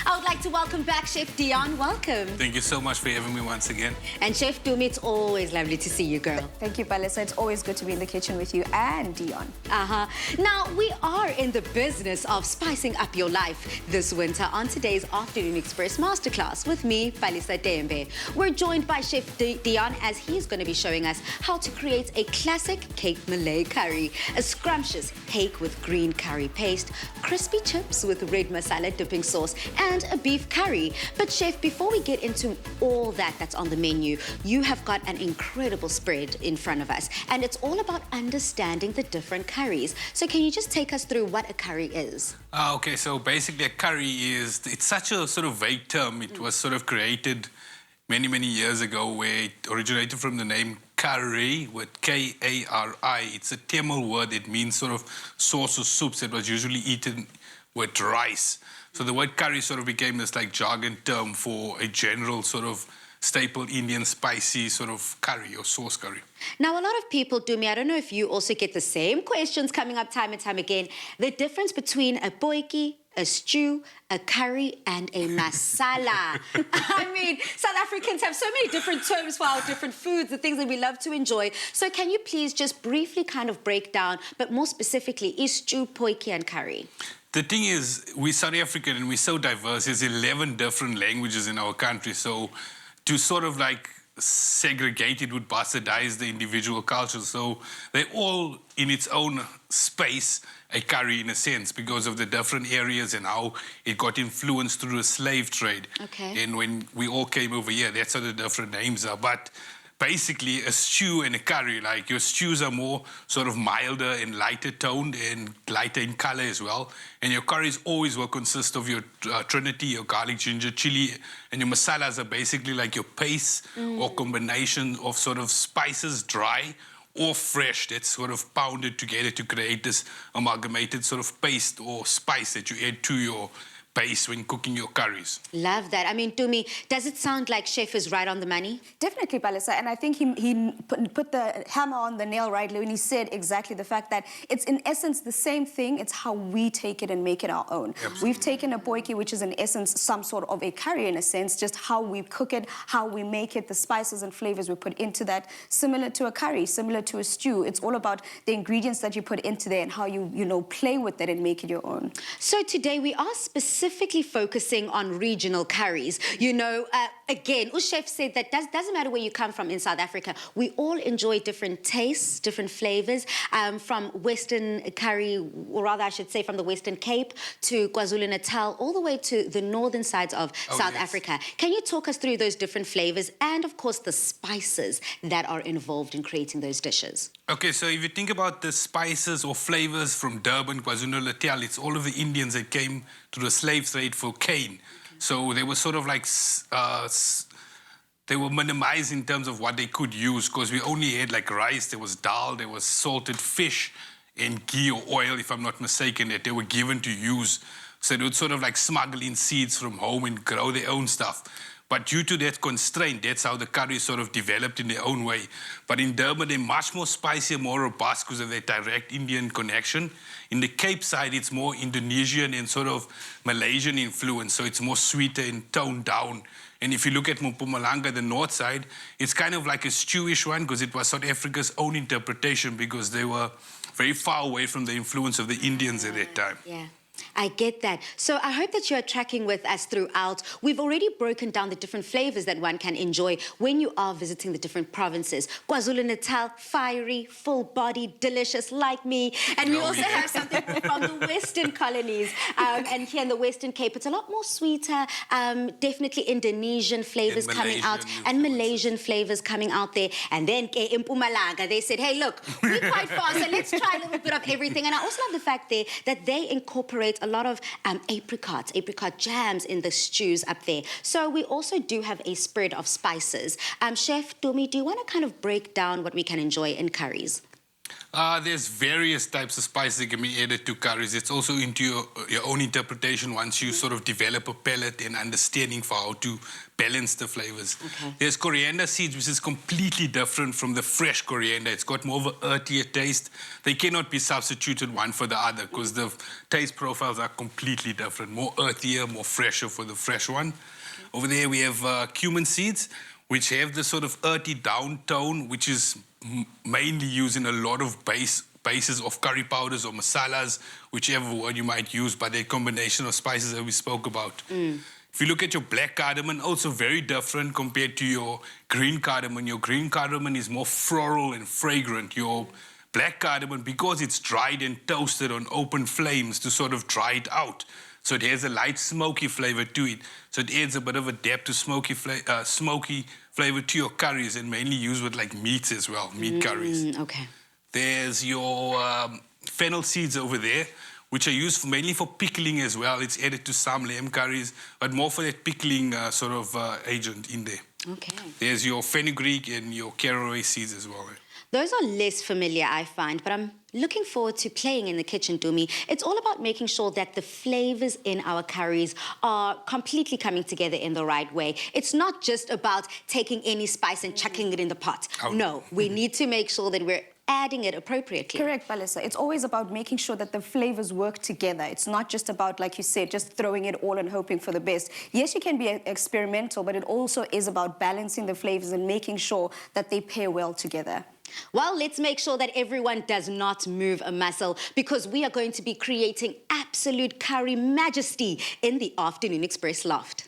I would like to welcome back Chef Dion. Welcome. Thank you so much for having me once again. And Chef Dumi, it's always lovely to see you, girl. Thank you, Palisa. It's always good to be in the kitchen with you and Dion. Now, we are in the business of spicing up your life this winter on today's Afternoon Express Masterclass with me, Palisa Dembe. We're joined by Chef Dion as he's going to be showing us how to create a classic Cape Malay curry, a scrumptious cake with green curry paste, crispy chips with red masala dipping sauce, and a beef curry. But Chef, before we get into all that's on the menu, you have got an incredible spread in front of us, and it's all about understanding the different curries. So can you just take us through what a curry is? Okay, so basically a curry it's such a sort of vague term. It was sort of created many, many years ago where it originated from the name curry with K-A-R-I. It's a Tamil word. It means sort of sauce or soups that was usually eaten with rice. So the word curry sort of became this like jargon term for a general sort of staple Indian spicy sort of curry or sauce curry. Now, a lot of people, Dumi, I don't know if you also get the same questions coming up time and time again. The difference between a boiki, a stew, a curry, and a masala. I mean, South Africans have so many different terms for our different foods, the things that we love to enjoy. So can you please just briefly kind of break down, but more specifically, is stew, boiki, and curry? The thing is, we're South African and we're so diverse. There's 11 different languages in our country. So to sort of like segregate it would bastardize the individual cultures. So they're all in its own space a curry in a sense because of the different areas and how it got influenced through the slave trade. Okay. And when we all came over here, that's how the different names are. But basically a stew and a curry, like your stews are more sort of milder and lighter toned and lighter in color as well. And your curries always will consist of your trinity, your garlic, ginger, chili, and your masalas are basically like your paste or combination of sort of spices, dry or fresh, that's sort of pounded together to create this amalgamated sort of paste or spice that you add to your base when cooking your curries. Love that. I mean, Dumi, does it sound like Chef is right on the money? Definitely, Palisa. And I think he put the hammer on the nail rightly when he said exactly the fact that it's in essence the same thing. It's how we take it and make it our own. Absolutely. We've taken a boiki, which is in essence some sort of a curry in a sense, just how we cook it, how we make it, the spices and flavors we put into that, similar to a curry, similar to a stew. It's all about the ingredients that you put into there and how you play with it and make it your own. So today we are specifically focusing on regional curries. You know, again, Chef said that doesn't matter where you come from in South Africa, we all enjoy different tastes, different flavors, from Western curry, or rather I should say from the Western Cape to KwaZulu-Natal, all the way to the northern sides of South Africa. Can you talk us through those different flavors and, of course, the spices that are involved in creating those dishes? Okay, so if you think about the spices or flavors from Durban, KwaZulu-Natal, it's all of the Indians that came to the slave trade for cane. So they were sort of like, they were minimized in terms of what they could use because we only had like rice, there was dal, there was salted fish and ghee or oil, if I'm not mistaken, that they were given to use. So they would sort of like smuggle in seeds from home and grow their own stuff. But due to that constraint, that's how the curry sort of developed in their own way. But in Durban, they're much more spicy and more robust because of their direct Indian connection. In the Cape side, it's more Indonesian and sort of Malaysian influence, so it's more sweeter and toned down. And if you look at Mpumalanga, the north side, it's kind of like a stewish one because it was South Africa's own interpretation because they were very far away from the influence of the Indians at that time. Yeah. I get that. So I hope that you are tracking with us throughout. We've already broken down the different flavors that one can enjoy when you are visiting the different provinces. KwaZulu-Natal, fiery, full-bodied, delicious, like me. And we also have something from the Western colonies. And here in the Western Cape, it's a lot more sweeter. Definitely Indonesian flavors coming out and Malaysian flavors coming out there. And then in Mpumalanga, they said, hey, look, we're quite fast, so let's try a little bit of everything. And I also love the fact there that they incorporate a lot of apricot jams in the stews up there. So we also do have a spread of spices. Chef Dumi, do you want to kind of break down what we can enjoy in curries? There's various types of spices that can be added to curries. It's also into your own interpretation once you sort of develop a palate and understanding for how to balance the flavors. Okay. There's coriander seeds, which is completely different from the fresh coriander. It's got more of an earthier taste. They cannot be substituted one for the other because the taste profiles are completely different. More earthier, more fresher for the fresh one. Over there we have cumin seeds, which have the sort of earthy down tone, which is mainly used in a lot of bases of curry powders or masalas, whichever word you might use, but a combination of spices that we spoke about. If you look at your black cardamom, also very different compared to your green cardamom. Your green cardamom is more floral and fragrant. Your black cardamom, because it's dried and toasted on open flames to sort of dry it out, so it has a light smoky flavor to it. So it adds a bit of a depth to smoky flavor to your curries, and mainly used with like meats as well, meat curries. Okay. There's your fennel seeds over there, which are used mainly for pickling as well. It's added to some lamb curries, but more for that pickling sort of agent in there. Okay. There's your fenugreek and your caraway seeds as well. Those are less familiar, I find, but I'm looking forward to playing in the kitchen, Dumi. It's all about making sure that the flavors in our curries are completely coming together in the right way. It's not just about taking any spice and chucking it in the pot. Oh. No, we need to make sure that we're adding it appropriately. Correct, Balisa. It's always about making sure that the flavors work together. It's not just about, like you said, just throwing it all and hoping for the best. Yes, you can be experimental, but it also is about balancing the flavors and making sure that they pair well together. Well, let's make sure that everyone does not move a muscle, because we are going to be creating absolute curry majesty in the Afternoon Express loft.